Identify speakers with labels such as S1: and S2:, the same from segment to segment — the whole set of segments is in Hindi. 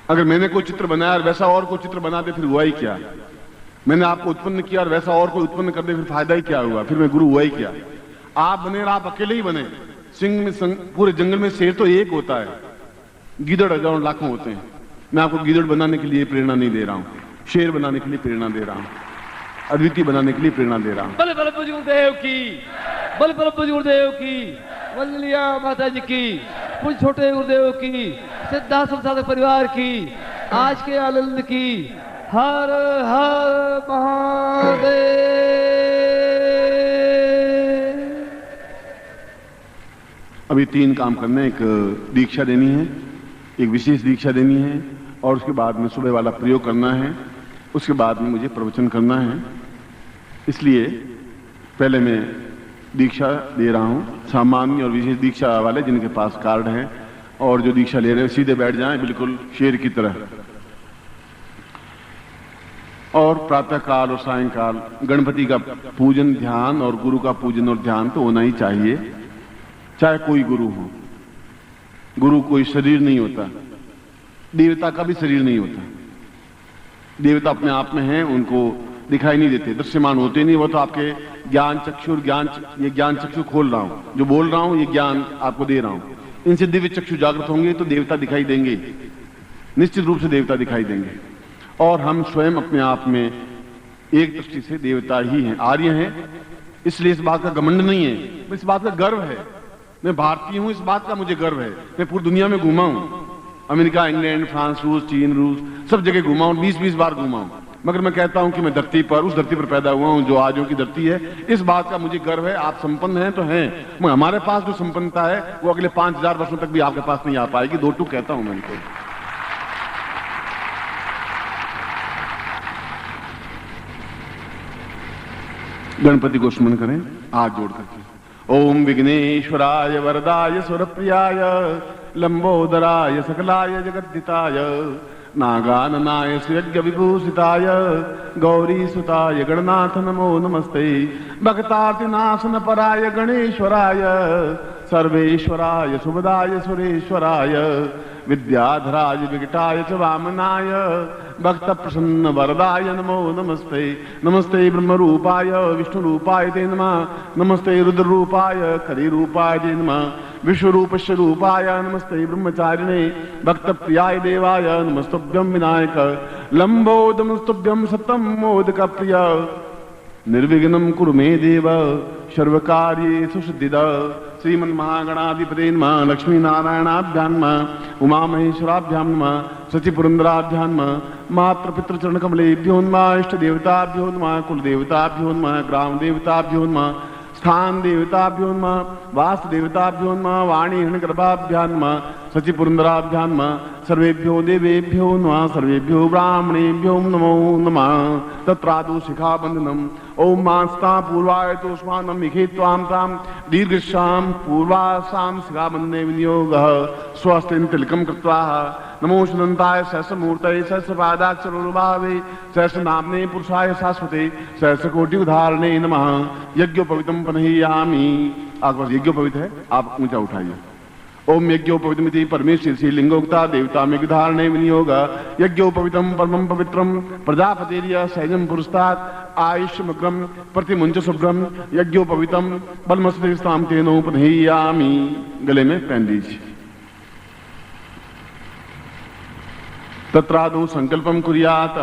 S1: अगर मैंने कोई चित्र बनाया और वैसा और कोई चित्र बना दे फिर हुआ ही क्या? मैंने आपको उत्पन्न किया और वैसा और कोई उत्पन्न कर दे फिर फायदा ही क्या हुआ? फिर मैं गुरु हुआ ही क्या? आप बने और आप अकेले ही बने। सिंह में पूरे जंगल में शेर तो एक होता है, गीदड़ हजारों लाखों होते हैं। मैं आपको गीदड़ बनाने के लिए प्रेरणा नहीं दे रहा हूं, शेर बनाने के लिए प्रेरणा दे रहा हूं, अद्वितीय बनाने के लिए प्रेरणा दे रहा हूं।
S2: बल बल गुरुदेव की, बल बल गुरुदेव की, वल्लिया माता जी की, कुछ छोटे गुरुदेव की, सिद्धार्थ साधक परिवार की, आज के आनंद की। हर हर महादेव।
S1: अभी 3 काम करने, एक दीक्षा देनी है, एक विशेष दीक्षा देनी है, और उसके बाद में सुबह वाला प्रयोग करना है, उसके बाद में मुझे प्रवचन करना है। इसलिए पहले मैं दीक्षा दे रहा हूं। सामान्य और विशेष दीक्षा वाले जिनके पास कार्ड है और जो दीक्षा ले रहे हैं सीधे बैठ जाएं, बिल्कुल शेर की तरह। और प्रातः काल और सायंकाल गणपति का पूजन ध्यान और गुरु का पूजन और ध्यान तो होना ही चाहिए, चाहे कोई गुरु हो। गुरु कोई शरीर नहीं होता, देवता का भी शरीर नहीं होता। देवता अपने आप में हैं, उनको दिखाई नहीं देते, दृश्यमान होते नहीं। वो तो आपके ज्ञान चक्षु और ये ज्ञान चक्षु खोल रहा हूं, जो बोल रहा हूं ये ज्ञान आपको दे रहा हूं। इनसे दिव्य चक्षु जागृत होंगे तो देवता दिखाई देंगे, निश्चित रूप से देवता दिखाई देंगे। और हम स्वयं अपने आप में एक दृष्टि से देवता ही हैं, आर्य हैं। इसलिए इस बात का घमंड नहीं है, इस बात का गर्व है। मैं भारतीय हूं, इस बात का मुझे गर्व है। मैं पूरी दुनिया में घूमा हूं, अमेरिका, इंग्लैंड, फ्रांस, रूस, चीन, रूस, सब जगह घूमा हूं, 20-20 बार घूमा हूं। मगर मैं कहता हूं कि मैं धरती पर, उस धरती पर पैदा हुआ हूं जो आजों की धरती है। इस बात का मुझे गर्व है। आप संपन्न हैं तो हैं, मगर हमारे पास जो संपन्नता है वो अगले 5000 वर्षों तक भी आपके पास नहीं आ पाएगी। 2 टूक कहता हूं मैं इनको। गणपति को स्मरण करें हाथ जोड़ करके। ओम विघ्नेश्वराय वरदाय सुरप्रियाय लंबोदराय सकलाय जगद्दिताय नागाननाय सुयज्ञ विभूषिताय गौरी सुताय गणनाथ नमो नमस्ते। भक्तातिनाशन पराय गणेश्वराय सर्वेश्वराय सुभदाय सुरेश्वराय विद्याधराय विकटाय च वामनाय भक्त प्रसन्न वरदाय नमो नमस्ते। नमस्ते ब्रह्म रूपाय विष्णु रूपाय ते नमः। नमस्ते रुद्र रूपाय खरी रूपाय ते नमः। विश्वरूप स्वरूपाय नमस्ते ब्रह्मचारिणे भक्त प्रियाय देवाय नमस्तुभ्यं विनायक लंबोदमस्तुभ्यं सततं मोदक प्रिय निर्विघ्नं कुरु मे देव सर्वकार्येषु सिद्धिदा। श्रीमन् महागणाधिपते नमः। लक्ष्मी नारायणाभ्यां नमः। उमा महेश्वराभ्यां नमः। सचि पुरंदराभ्यां नमः। मातृ पितृचरण कमलेभ्यो नमः। इष्ट देवताभ्यो नमः। कुल देवताभ्यो नमः। ग्राम देवताभ्यो नमः। स्थान देवताभ्यो नमः। वास्त देवताभ्यो नमः। वाणी हिरण्यगर्भाभ्यां नमः। सचि पुरंदराभ्यां नमः। सर्वेभ्यो देवेभ्यो नमः। सर्वेभ्यो ब्राह्मणेभ्यो नमो नमः। तत्रादौ शिखाबंधनम् ओम मास्ता पूर्वाय तोष्मानं मिखे त्वां तां दीर्घश्याम पूर्वासां शिखाबन्धने विनियोगः स्वस्तिं तिलकं कृत्वा नमो सुदन्ताय सहस्रमूर्तये सहस्रपादाक्षरोरुभावे सहस्रनाम्ने पुरुषाय शाश्वते सहस्रकोटि उदाहरणे नमः। यज्ञोपवीतं पनहियामि। आपके पास यज्ञोपवीत है, आप ऊंचा उठाइए। ओम यज्ञोपवीतमिति परमेश्वर श्री लिंगोक्ता देवता में धारणे विनियोग यज्ञोपवीतम परमं पवित्रम प्रजापतिर्य सहजम पुरस्तात् आयुष्यमग्रम प्रतिमुंच शुभ्रम यज्ञोपवीतम बलमस्ताम तेनोपधेयामि। गले में पहन लीजिए। तत्रादौ संकल्पम कुर्यात।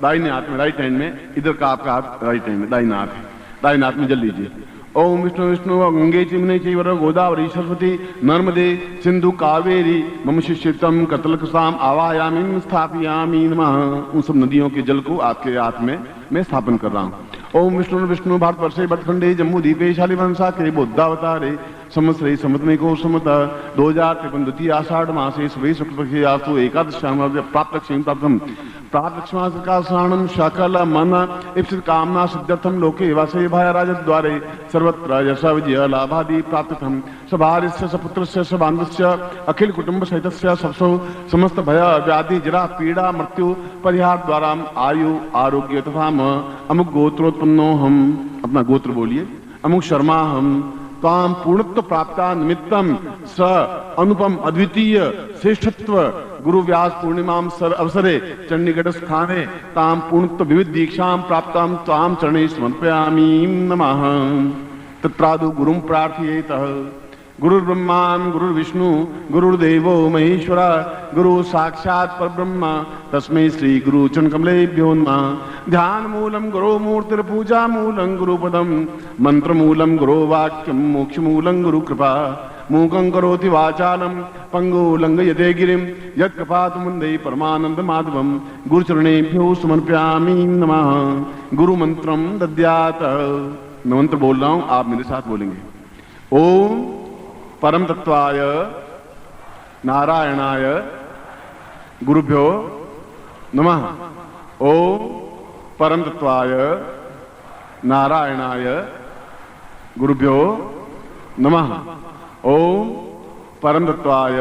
S1: दाहिने हाथ में, राइट हैंड में, इधर का आपका हाथ राइट हैंड में, दाहिना हाथ है, दाहिने हाथ में जल लीजिए। ओम विष्णु विष्णु गंगे चिमने चैवर गोदावरी सरस्वती नर्मदे सिंधु कावेरी मम शिष्यतम कतलकसाम आवायामी स्थापयामी नमः। उन सब नदियों के जल को आपके हाथ में मैं स्थापन कर रहा हूँ। ओम विष्णु विष्णु भारतवर्षे भटखंडे जम्मू द्वीपे शालिवंशा के बुद्धावतारे संवत्सरे संवत्सरिको संवत 2053 द्वितीय आषाढ़ मासे शुभे शुक्ल पक्षे आसु एकादश्याम प्राप्त लक्ष्मी प्राप्तम प्राप्त लक्ष्माकाशाणम शकल मन इप्सित कामना सिद्ध्यर्थम लोके वासे भय राजद्वारे सर्वत्र यश विजय लाभादि प्राप्तम सभार्यस्य सपुत्रस्य सबान्धस्य अखिल कुटुंब सहितस्य सबसो समस्त भय व्याधि जरा पीड़ा मृत्यु परिहार द्वारा आयु आरोग्य तथा अमुक गोत्रोत्पन्नो हम। अपना गोत्र बोलिए। अमुक शर्मा हम ताम पूर्णत्व प्राप्ता निमित्तम स अनुपम अद्वितीय श्रेष्ठत्व गुरु व्यास पूर्णिमाम सर अवसरे चंडीगढ़ स्थाने ताम पूर्णत्व विविध दीक्षाम प्राप्ताम ताम चरणे समर्पयामि नमः। तत्रादु गुरुं प्रार्थयेतः। गुरुर्ब्रह्मान् गुरुर्विष्णु गुरुर्देवो महेश्वरा गुरु साक्षात् परब्रह्म तस्मै श्री गुरु चरण कमलेभ्यो नमः। ध्यान मूलम गुरो मूर्तिर्पूजा मूलं गुरुपदम मंत्र मूलं गुरो वाक्यम मोक्ष मूलं गुरु कृपा मूकं करोति वाचालं पंगु लंघयते गिरिं यत्कृपातुमुन्दे परमानंद माधवम गुरुचरणेभ्यो समर्पयामि नमः। गुरु मंत्रम दद्यात्। मैं मंत्र बोल रहा हूं, आप मेरे साथ बोलेंगे। ओम परम तत्वाय नारायणाय गुरुभ्यो नमः। ओम परम तत्वाय नारायणाय गुरुभ्यो नमः। ओम परम तत्वाय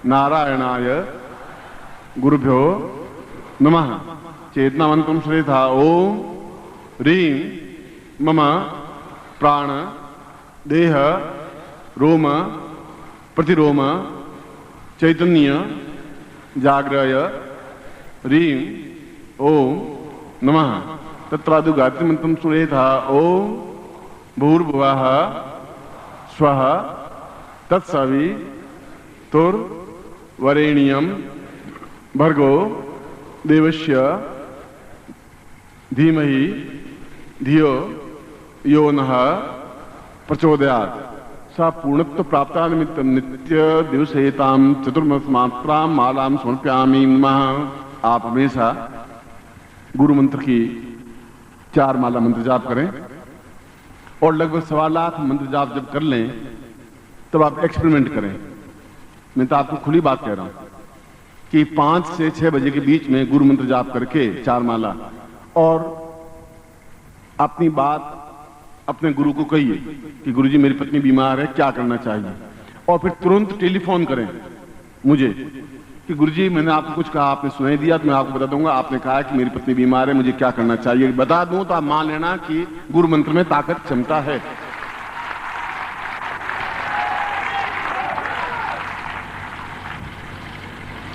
S1: नारायणाय गुरुभ्यो नमः। चेतनावंतम श्रेथा। ओम ह्रीं मम प्राण देह रोम प्रतिरोम चैतन्य जाग्रय ह्रीं ओम नमः। तत्रादु गायत्री मंत्रम सुरेथा। ओम भूर्भुवः स्वः तत्सवितुर्वरेण्यं भर्गो देवस्य धीमहि धियो यो नः प्रचोदयात्। सा पूर्णत्व प्राप्ता निमित्तं नित्य दिवसेतां चतुर्मस मात्रां मालां समर्पयामि नमः। आप हमेशा गुरु मंत्र की 4 माला मंत्र जाप करें और लगभग 1.25 लाख मंत्र जाप जब कर लें तब आप एक्सपेरिमेंट करें। मैं तो आपको खुली बात कह रहा हूं कि 5 से 6 बजे के बीच में गुरु मंत्र जाप करके 4 माला और अपनी बात अपने गुरु को कहिए कि गुरुजी मेरी पत्नी बीमार है, क्या करना चाहिए, और फिर तुरंत टेलीफोन करें मुझे कि गुरुजी मैंने आपको कुछ कहा, आपने सुनाई दिया तो मैं आपको बता दूंगा, आपने कहा कि मेरी पत्नी बीमार है, मुझे क्या करना चाहिए बता दूं तो आप मान लेना कि गुरु मंत्र में ताकत क्षमता है।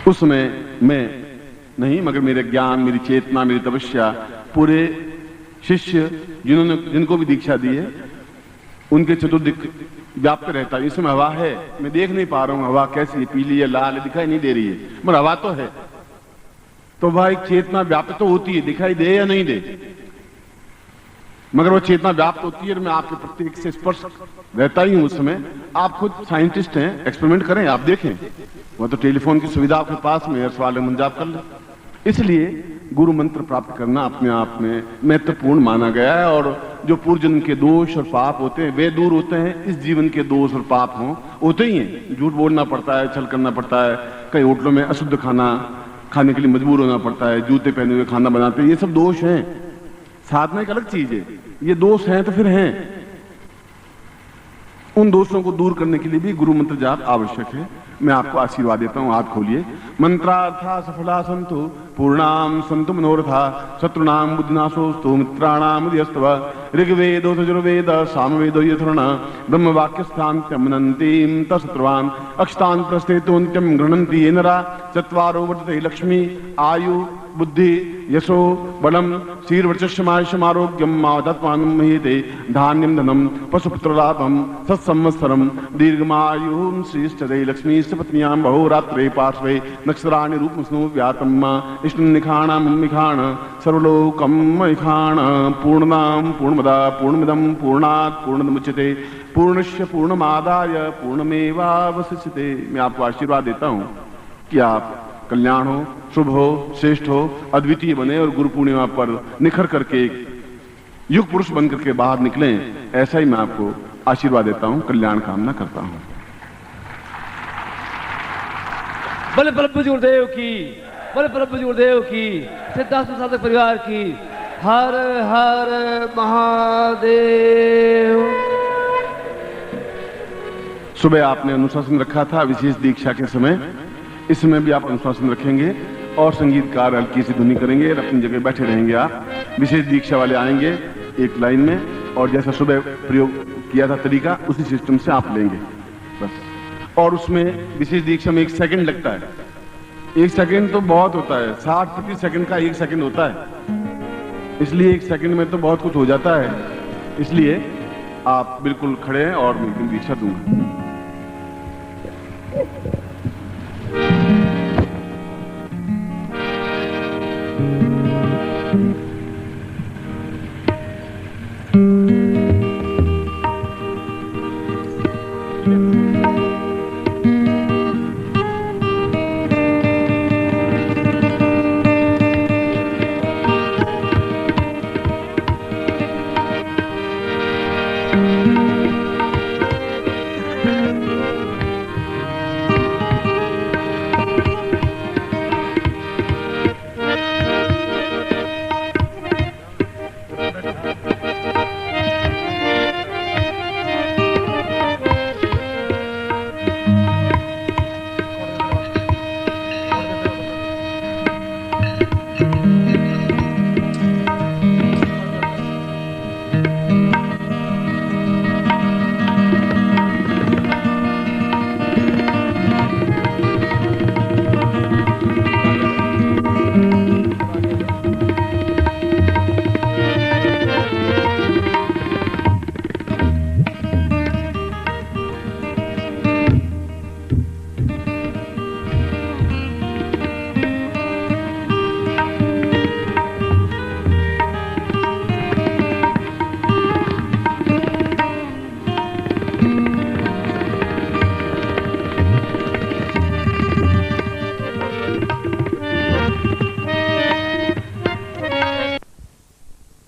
S1: उस समय मैं नहीं मगर मेरे ज्ञान, मेरी चेतना, मेरी तपस्या, पूरे शिष्य जिनको भी दीक्षा दी है उनके चतुर्दिक व्याप्त रहता है। इस समय हवा है, मैं देख नहीं पा रहा हूं हवा कैसी है, पीली है, लाल है, दिखाई नहीं दे रही है, मगर हवा तो है। तो वह एक चेतना व्याप्त तो होती है, दिखाई दे या नहीं दे, मगर वो चेतना व्याप्त होती है और मैं आपके प्रत्येक से स्पर्श रहता ही हूं उस समय। आप खुद साइंटिस्ट हैं, एक्सपेरिमेंट करें, आप देखें, वह तो टेलीफोन की सुविधा आपके पास में, सवाल मंजाप कर लें। इसलिए गुरु मंत्र प्राप्त करना अपने आप में महत्वपूर्ण माना गया है। और जो पूर्व जन्म के दोष और पाप होते हैं वे दूर होते हैं, इस जीवन के दोष और पाप होते ही हैं। झूठ बोलना पड़ता है, छल करना पड़ता है, कई होटलों में अशुद्ध खाना खाने के लिए मजबूर होना पड़ता है, जूते पहने हुए खाना बनाते हैं, ये सब दोष हैं। साधना एक अलग चीज है, ये दोष हैं तो फिर हैं। उन दोषों को दूर करने के लिए भी गुरु मंत्र जाप आवश्यक है। मैं आपको आशीर्वाद देता हूं, हाथ खोलिए। मंत्रार्था सफला संतु पूर्णाम संतु मनोरथा शत्रुनाम बुद्धिनाशोस्तु मित्राणाम उदयस्तव ऋग्वेदो यजुर्वेद सामवेदो यथुर्ण ब्रह्म वाक्यस्थान्त्यमनन्तीं तशत्रुवान् अक्षतान् प्रस्थेतोन्त्यं गृह्णन्ति ये नरा चत्वारो वर्तते लक्ष्मी आयु बुद्धि यशो बलम शीर्वर्चस्यमायुष्यमारोग्यम मावदत्मानं महीते धान्यं धनं पशुपुत्रलाभं सत्संवत्सरं दीर्घमायुं श्रीष्ठदे लक्ष्मी पत्न्यां बहुरात्रे पार्श्वे नक्षत्राणि रूपमस्नु व्यातं इष्टनिखाणामम्मिखाण सर्वलोकं मयिखाण पूर्णां पूर्णमदा पूर्णमिदं पूर्णात् पूर्णमुच्यते पूर्णस्य पूर्णमादाय पूर्णमेवावशिष्यते। मैं आपको आशीर्वाद देता हूं कि आप कल्याण हो, शुभ हो, श्रेष्ठ हो, अद्वितीय बने और गुरु पूर्णिमा पर निखर करके एक युग पुरुष बनकर के बाहर निकलें। ऐसा ही मैं आपको आशीर्वाद देता हूं, कल्याण कामना करता हूं।
S2: बल प्रभु गुरुदेव की, बल प्रभु गुरुदेव की, सिद्धार्थ साधक परिवार की। हर हर महादेव।
S1: सुबह आपने अनुशासन रखा था विशेष दीक्षा के समय, इस समय भी आप अनुशासन रखेंगे और संगीतकार हल्की सी धुनी करेंगे और अपनी जगह बैठे रहेंगे। आप विशेष दीक्षा वाले आएंगे एक लाइन में और जैसा सुबह प्रयोग किया था तरीका उसी सिस्टम से आप लेंगे बस। और उसमें विशेष दीक्षा में 1 सेकंड लगता है, 1 सेकंड तो बहुत होता है, 60 प्रति सेकंड का 1 सेकंड होता है, इसलिए 1 सेकंड में तो बहुत कुछ हो जाता है। इसलिए आप बिल्कुल खड़े हैं और मैं दीक्षा दूंगा।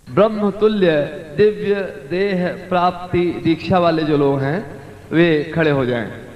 S2: ब्रह्मतुल्य दिव्य देह प्राप्ति दीक्षा वाले जो लोग हैं वे खड़े हो जाएं।